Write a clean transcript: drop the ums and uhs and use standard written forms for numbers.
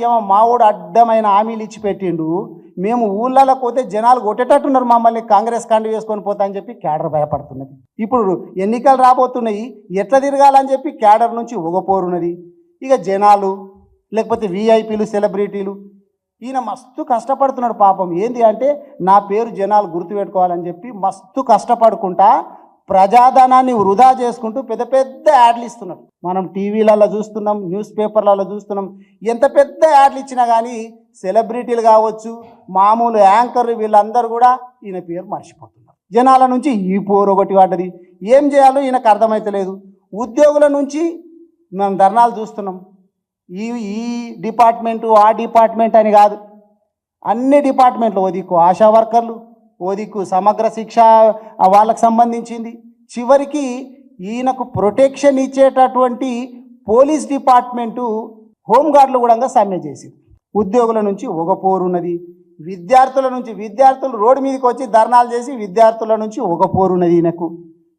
ఏమో మావోడు అడ్డమైన హామీలు ఇచ్చి పెట్టిండు, మేము ఊళ్ళలో పోతే జనాలు కొట్టేటట్టున్నారు, మమ్మల్ని కాంగ్రెస్ కండు వేసుకొని పోతా అని చెప్పి క్యాడర్ భయపడుతున్నది. ఇప్పుడు ఎన్నికలు రాబోతున్నాయి, ఎట్లా తిరగాలని చెప్పి క్యాడర్ నుంచి ఉగపోరున్నది. ఇక జనాలు లేకపోతే విఐపీలు సెలబ్రిటీలు, ఈయన మస్తు కష్టపడుతున్నాడు పాపం. ఏంది అంటే నా పేరు జనాలు గుర్తుపెట్టుకోవాలని చెప్పి మస్తు కష్టపడుకుంటా ప్రజాధనాన్ని వృధా చేసుకుంటూ పెద్ద పెద్ద యాడ్లు ఇస్తున్నాడు. మనం టీవీలలో చూస్తున్నాం, న్యూస్ పేపర్లలో చూస్తున్నాం. ఎంత పెద్ద యాడ్లు ఇచ్చినా కానీ సెలబ్రిటీలు కావచ్చు, మామూలు యాంకర్లు, వీళ్ళందరూ కూడా ఈయన పేరు మర్చిపోతున్నారు. జనాల నుంచి ఈ పోరు ఒకటి పడ్డది. ఏం చేయాలో ఈయనకు అర్థమైతలేదు. ఉద్యోగుల నుంచి మనం ధర్నాలు చూస్తున్నాం. ఈ డిపార్ట్మెంటు ఆ డిపార్ట్మెంట్ అని కాదు, అన్ని డిపార్ట్మెంట్లు, ఓదిక్కు ఆశా వర్కర్లు, ఓదిక్కు సమగ్ర శిక్ష వాళ్ళకు సంబంధించింది, చివరికి ఈయనకు ప్రొటెక్షన్ ఇచ్చేటటువంటి పోలీస్ డిపార్ట్మెంటు, హోంగార్డులు కూడా సమ్మె చేసింది. ఉద్యోగుల నుంచి ఒగపోరున్నది. విద్యార్థుల నుంచి, విద్యార్థులు రోడ్డు మీదకి వచ్చి ధర్నాలు చేసి విద్యార్థుల నుంచి ఒగపోరున్నది ఈయనకు.